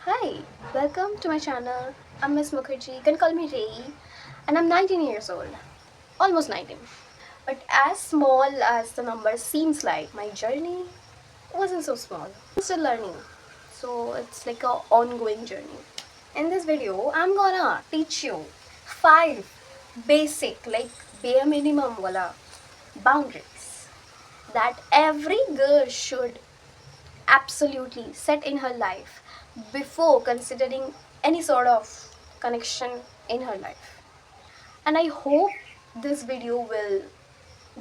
Hi, welcome to my channel. I'm Miss Mukherjee. You can call me Ray, and I'm 19 years old. Almost 19. But as small as the number seems like, my journey wasn't so small. I'm still learning. So it's like a ongoing journey. In this video, I'm gonna teach you 5 basic, like bare minimum wala boundaries that every girl should absolutely set in her life before considering any sort of connection in her life. And I hope this video will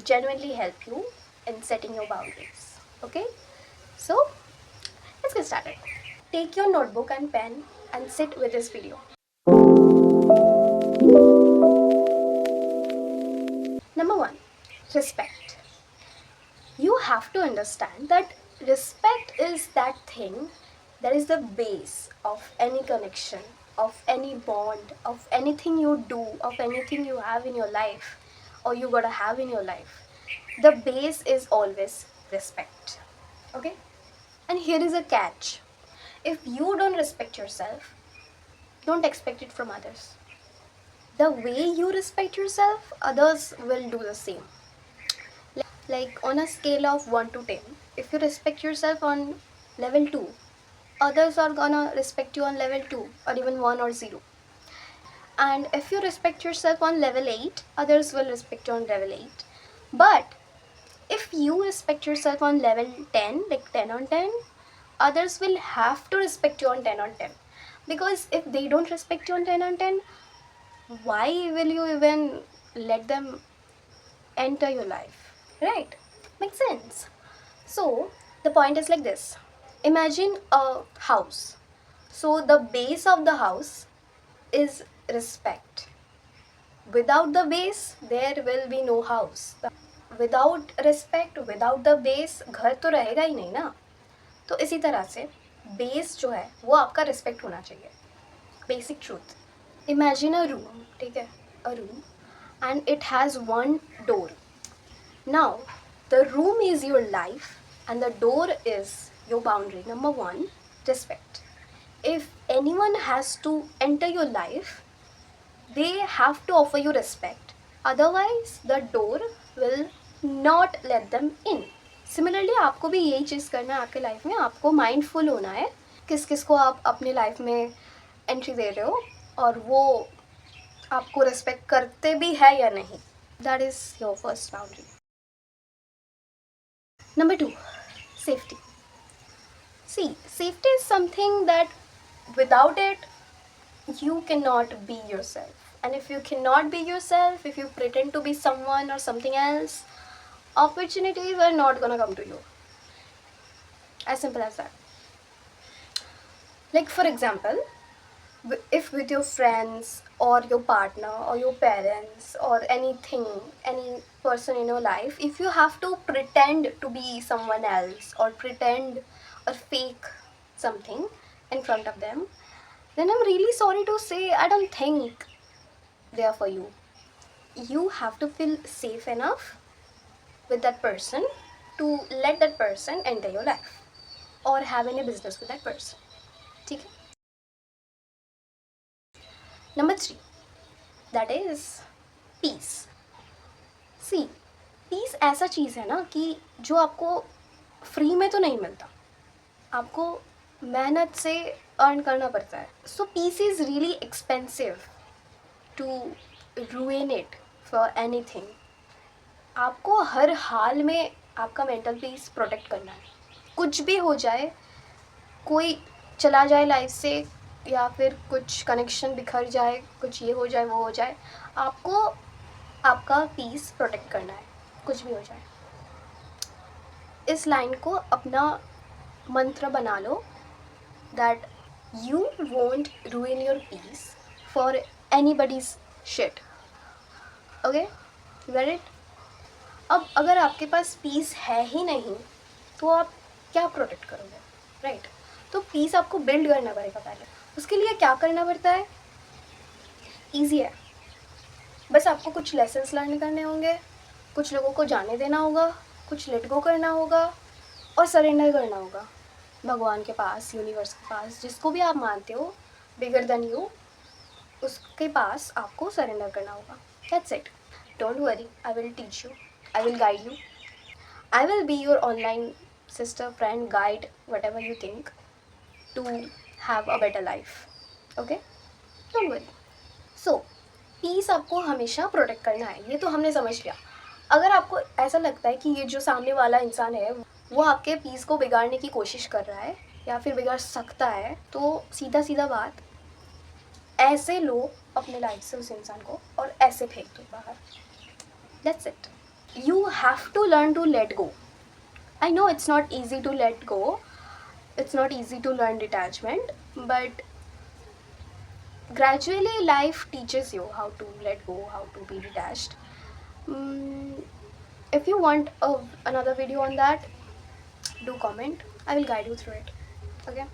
genuinely help you in setting your boundaries. Okay? So, let's get started. Take your notebook and pen and sit with this video. Number 1, respect. You have to understand that respect is that thing that is the base of any connection, of any bond, of anything you do, of anything you have in your life or you gotta have in your life. The base is always respect. Okay? And here is a catch. If you don't respect yourself, don't expect it from others. The way you respect yourself, others will do the same. Like on a scale of 1 to 10, if you respect yourself on level 2, others are gonna respect you on level 2 or even 1 or 0. And if you respect yourself on level 8, others will respect you on level 8. But if you respect yourself on level 10, like 10 on 10, others will have to respect you on 10 on 10. Because if they don't respect you on 10 on 10, why will you even let them enter your life? Right? Makes sense. So, the point is like this. Imagine a house. So, the base of the house is respect. Without the base, there will be no house. Without respect, without the base, घर तो रहेगा ही नहीं ना. तो इसी तरह से base जो है वो आपका रिस्पेक्ट होना चाहिए. Basic truth. Imagine a room, ठीक है, अ room, and it has one door. Now, the room is your life and the door is your boundary. Number 1, respect. If anyone has to enter your life, they have to offer you respect. Otherwise, the door will not let them in. Similarly आपको भी यही चीज़ करना है आपके life में. आपको mindful होना है किस किस को आप अपने लाइफ में एंट्री दे रहे हो और वो आपको रिस्पेक्ट करते भी है या नहीं. That is your first boundary. Number 2, safety. See, safety is something that without it, you cannot be yourself. And if you cannot be yourself, if you pretend to be someone or something else, opportunities are not gonna come to you. As simple as that. Like, for example, if with your friends or your partner or your parents or anything, any person in your life, if you have to pretend to be someone else or pretend or fake something in front of them, then I'm really sorry to say I don't think they are for you. You have to feel safe enough with that person to let that person enter your life or have any business with that person. ठीक है. Number 3, that is peace. See, peace ऐसा चीज़ है ना कि जो आपको free में तो नहीं मिलता, आपको मेहनत से अर्न करना पड़ता है. So peace is really expensive to ruin it for anything. आपको हर हाल में आपका मेंटल पीस प्रोटेक्ट करना है. कुछ भी हो जाए, कोई चला जाए लाइफ से या फिर कुछ कनेक्शन बिखर जाए, कुछ ये हो जाए वो हो जाए, आपको आपका पीस प्रोटेक्ट करना है, कुछ भी हो जाए. इस लाइन को अपना मंत्र बना लो, that you won't ruin your peace for anybody's shit. Okay, get it. अब अगर आपके पास पीस है ही नहीं तो आप क्या प्रोटेक्ट करोगे, राइट? तो पीस आपको बिल्ड करना पड़ेगा. पहले उसके लिए क्या करना पड़ता है? ईजी है. बस आपको कुछ लेसन्स लर्न करने होंगे, कुछ लोगों को जाने देना होगा, कुछ लेट गो करना होगा और सरेंडर करना होगा. भगवान के पास, यूनिवर्स के पास, जिसको भी आप मानते हो बिगर देन यू, उसके पास आपको सरेंडर करना होगा। That's it. Don't worry, I will teach you, I will guide you, I will be your online sister, friend, guide, whatever you think to have a better life. Okay, don't worry. So peace आपको हमेशा protect करना है, ये तो हमने समझ लिया। अगर आपको ऐसा लगता है कि ये जो सामने वाला इंसान है वो आपके पीस को बिगाड़ने की कोशिश कर रहा है या फिर बिगाड़ सकता है, तो सीधा सीधा बात, ऐसे लो अपने लाइफ से उस इंसान को और ऐसे फेंक दो बाहर। That's it. You have to learn to let go. I know it's not easy to let go, it's not easy to learn detachment, but gradually life teaches you how to let go, how to be detached. If you want another video on that, do comment, I will guide you through it. Okay,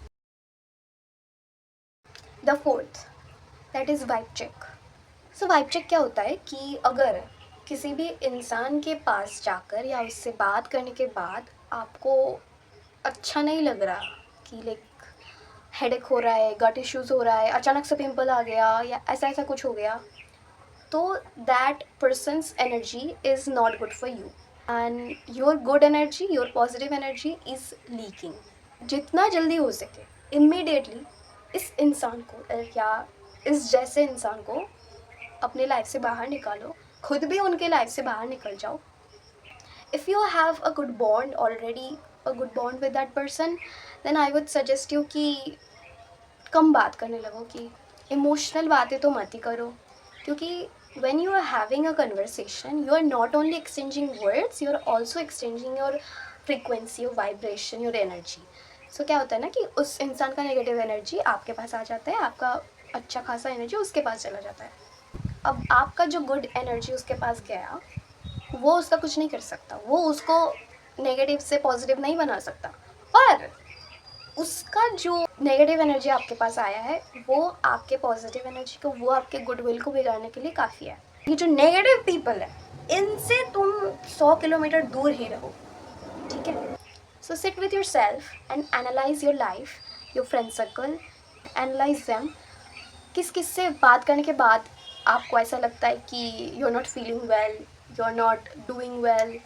the fourth, that is vibe check. So vibe check क्या होता है कि अगर किसी भी इंसान के पास जाकर या उससे बात करने के बाद आपको अच्छा नहीं लग रहा, कि लाइक हेडेक हो रहा है, गट इश्यूज़ हो रहा है, अचानक से पिंपल आ गया या ऐसा ऐसा कुछ हो गया, तो that persons energy is not good for you and your good energy, your positive energy is leaking. जितना जल्दी हो सके इमीडिएटली इस इंसान को या इस जैसे इंसान को अपने लाइफ से बाहर निकालो, खुद भी उनके लाइफ से बाहर निकल जाओ। If you have a good bond already, a good bond with that person, then I would suggest you कि कम बात करने लगो, कि इमोशनल बातें तो मत ही करो, क्योंकि when you are having a conversation you are not only exchanging words, you are also exchanging your frequency, your vibration, your energy. So क्या होता है ना कि उस इंसान का नेगेटिव एनर्जी आपके पास आ जाता है, आपका अच्छा खासा एनर्जी उसके पास चला जाता है। अब आपका जो गुड एनर्जी उसके पास गया, वो उसका कुछ नहीं कर सकता, वो उसको नेगेटिव से पॉजिटिव नहीं बना सकता, पर उसका जो नेगेटिव एनर्जी आपके पास आया है वो आपके पॉजिटिव एनर्जी को, वो आपके गुडविल को बिगाड़ने के लिए काफ़ी है। ये जो नेगेटिव पीपल है इनसे तुम 100 किलोमीटर दूर ही रहो, ठीक है। So sit with your self and analyse your life, your friend circle, analyse them. किस किस से बात करने के बाद आपको ऐसा लगता है कि you are not feeling well, you are not doing well,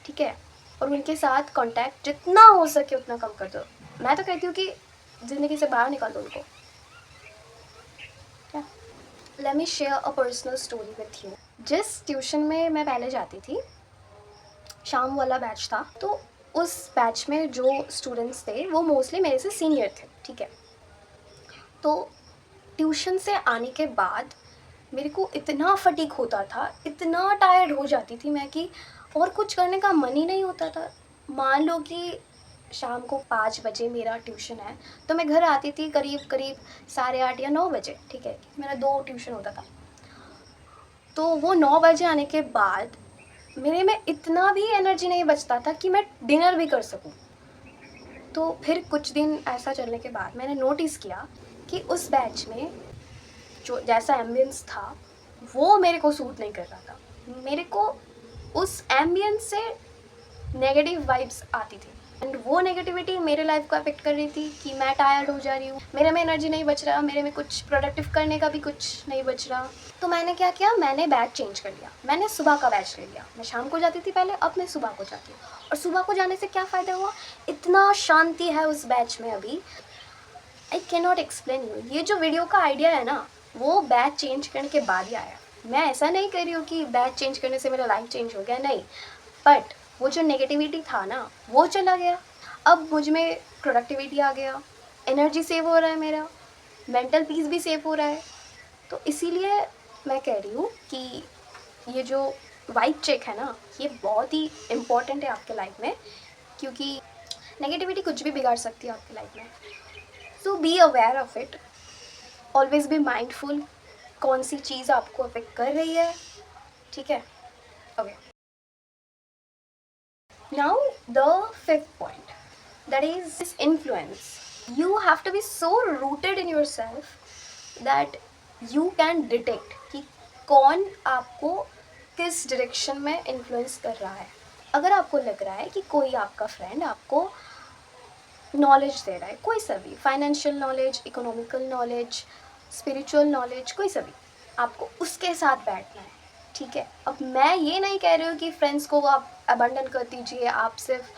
ठीक है, और उनके साथ कांटेक्ट जितना हो सके उतना कम कर दो। मैं तो कहती हूँ कि ज़िंदगी से बाहर निकाल दो उनको। क्या, let me share a personal story with you. जिस ट्यूशन में मैं पहले जाती थी, शाम वाला बैच था, तो उस बैच में जो स्टूडेंट्स थे वो मोस्टली मेरे से सीनियर थे, ठीक है। तो ट्यूशन से आने के बाद मेरे को इतना फटीक होता था, इतना टायर्ड हो जाती थी मैं कि और कुछ करने का मन ही नहीं होता था। मान लो कि शाम को 5 बजे मेरा ट्यूशन है, तो मैं घर आती थी करीब करीब 8:30 या 9 बजे, ठीक है, मेरा 2 ट्यूशन होता था। तो वो 9 बजे आने के बाद मेरे में इतना भी एनर्जी नहीं बचता था कि मैं डिनर भी कर सकूं। तो फिर कुछ दिन ऐसा चलने के बाद मैंने नोटिस किया कि उस बैच में जो जैसा एम्बियंस था वो मेरे को सूट नहीं कर रहा था। मेरे को उस एम्बियंस से नेगेटिव वाइब्स आती थी एंड वो नेगेटिविटी मेरे लाइफ को अफेक्ट कर रही थी कि मैं टायर्ड हो जा रही हूँ, मेरे में एनर्जी नहीं बच रहा, मेरे में कुछ प्रोडक्टिव करने का भी कुछ नहीं बच रहा। तो मैंने क्या किया, मैंने बैच चेंज कर लिया, मैंने सुबह का बैच ले लिया। मैं शाम को जाती थी पहले, अब मैं सुबह को जाती हूँ। और सुबह को जाने से क्या फ़ायदा हुआ, इतना शांति है उस बैच में अभी, I can not explain you. ये जो वीडियो का आइडिया है ना, वो बैच चेंज करने के बाद ही आया। मैं ऐसा नहीं कर रही हूँ कि बैच चेंज करने से मेरा लाइफ चेंज हो गया, नहीं, बट वो जो नेगेटिविटी था ना वो चला गया। अब मुझ में प्रोडक्टिविटी आ गया, एनर्जी सेव हो रहा है, मेरा मेंटल पीस भी सेव हो रहा है। तो इसीलिए मैं कह रही हूँ कि ये जो वाइब चेक है ना, ये बहुत ही इम्पॉर्टेंट है आपके लाइफ में, क्योंकि नेगेटिविटी कुछ भी बिगाड़ सकती है आपकी लाइफ में। So be aware of it, always be mindful, कौन सी चीज़ आपको अफेक्ट कर रही है, ठीक है। Okay, now the fifth point, that is influence. You have to be so rooted in yourself that you can detect कि कौन आपको किस डायरेक्शन में इन्फ्लुएंस कर रहा है। अगर आपको लग रहा है कि कोई आपका फ्रेंड आपको नॉलेज दे रहा है, कोई सा भी, financial knowledge, economical knowledge, spiritual knowledge, कोई सा भी, आपको उसके साथ बैठना है, ठीक है। अब मैं ये नहीं कह रही हूँ कि फ्रेंड्स को आप अबंडन कर दीजिए, आप सिर्फ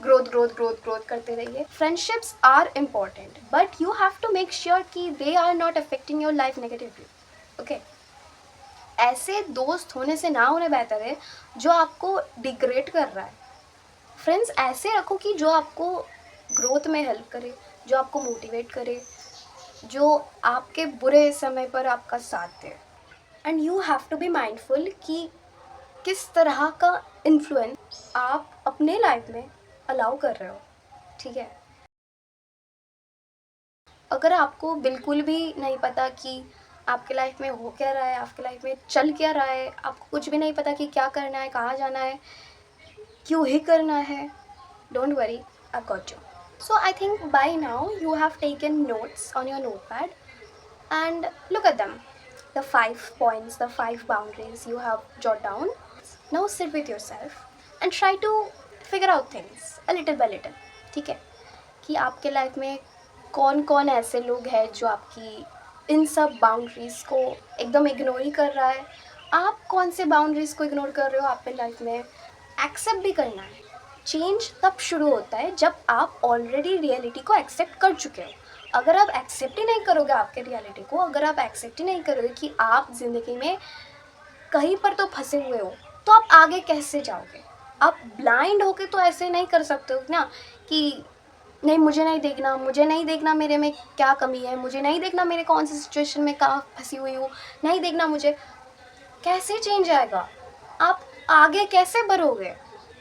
ग्रोथ ग्रोथ ग्रोथ ग्रोथ करते रहिए। Friendships are important, but you have to make sure कि they are not affecting your life negatively, okay. ऐसे दोस्त होने से ना होने बेहतर है जो आपको डिग्रेड कर रहा है। फ्रेंड्स ऐसे रखो कि जो आपको ग्रोथ में हेल्प करे, जो आपको मोटिवेट करे, जो आपके बुरे समय पर आपका साथ दे। And you have to be mindful कि किस तरह का इन्फ्लुएंस आप अपने लाइफ में अलाउ कर रहे हो, ठीक है। अगर आपको बिल्कुल भी नहीं पता कि आपके लाइफ में हो क्या रहा है, आपके लाइफ में चल क्या रहा है, आपको कुछ भी नहीं पता कि क्या करना है, कहाँ जाना है, क्यों ही करना है, don't worry, I got you. So I think by now you have taken notes on your notepad and look at them. The 5 points, the 5 boundaries you have jot down. Now sit with yourself and try to figure out things a little by little. ठीक है कि आपके life में कौन कौन ऐसे लोग हैं जो आपकी इन सब बाउंड्रीज़ को एकदम इग्नोर ही कर रहा है, आप कौन से बाउंड्रीज़ को इग्नोर कर रहे हो आपके लाइफ में। एक्सेप्ट भी करना है। चेंज तब शुरू होता है जब आप ऑलरेडी रियलिटी को एक्सेप्ट कर चुके हो। अगर आप एक्सेप्ट ही नहीं करोगे आपके रियलिटी को, अगर आप एक्सेप्ट ही नहीं करोगे कि आप ज़िंदगी में कहीं पर तो फंसे हुए हो, तो आप आगे कैसे जाओगे। आप ब्लाइंड होके तो ऐसे नहीं कर सकते हो ना कि नहीं मुझे नहीं देखना मेरे में क्या कमी है, मुझे नहीं देखना मेरे कौन सी सिचुएशन में कहाँ फंसी हुई हूँ, नहीं देखना मुझे। कैसे चेंज आएगा, आप आगे कैसे बढ़ोगे,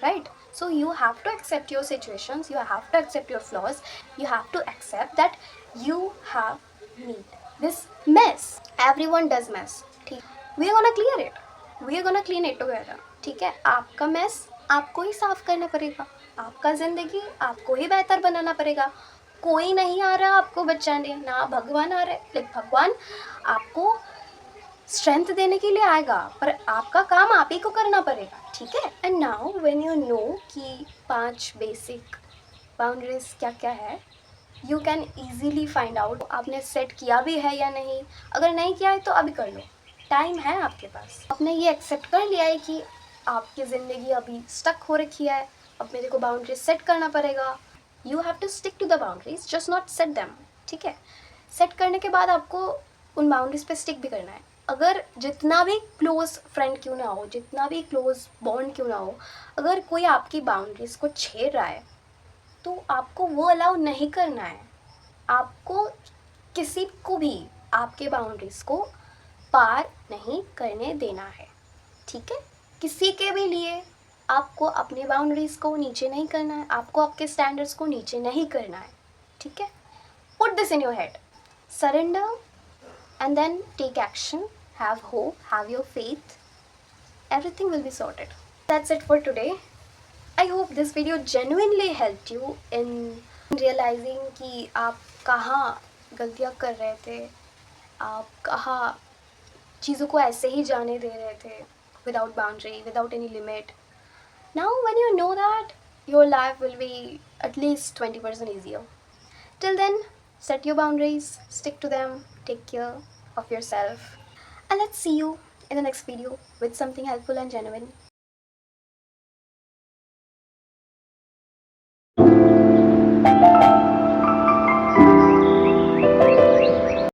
right. So you have to accept your situations, you have to accept your flaws, you have to accept that you have made this mess. Everyone does mess, ठीक। We are gonna clear it, we are gonna clean it together, ठीक है। आपका mess आपको ही साफ करना पड़ेगा, आपका ज़िंदगी आपको ही बेहतर बनाना पड़ेगा। कोई नहीं आ रहा आपको बचाने, ना भगवान आ रहे, लेकिन भगवान आपको स्ट्रेंथ देने के लिए आएगा, पर आपका काम आप ही को करना पड़ेगा, ठीक है। And now when you know कि 5 बेसिक बाउंड्रीज क्या क्या है, you can easily find out आपने सेट किया भी है या नहीं। अगर नहीं किया है तो अभी कर लो, टाइम है आपके पास। आपने ये एक्सेप्ट कर लिया है कि आपकी ज़िंदगी अभी स्टक हो रखी है, अब मेरे को बाउंड्रीज सेट करना पड़ेगा। You have to stick to the boundaries, just not set them, ठीक है। सेट करने के बाद आपको उन बाउंड्रीज पे स्टिक भी करना है। अगर जितना भी क्लोज़ फ्रेंड क्यों ना हो, जितना भी क्लोज़ बॉन्ड क्यों ना हो, अगर कोई आपकी बाउंड्रीज़ को छेड़ रहा है तो आपको वो अलाउ नहीं करना है। आपको किसी को भी आपके बाउंड्रीज़ को पार नहीं करने देना है, ठीक है। किसी के भी लिए आपको अपनी बाउंड्रीज़ को नीचे नहीं करना है, आपको आपके स्टैंडर्ड्स को नीचे नहीं करना है, ठीक है। Put this in your head, surrender and then take action, have hope, have your faith, everything will be sorted. That's it for today. I hope this video genuinely helped you in realizing कि आप कहाँ गलतियाँ कर रहे थे, आप कहाँ चीज़ों को ऐसे ही जाने दे रहे थे without boundary, without any limit. Now when you know that, your life will be at least 20% easier. Till then, set your boundaries, stick to them, take care of yourself, and let's see you in the next video with something helpful and genuine.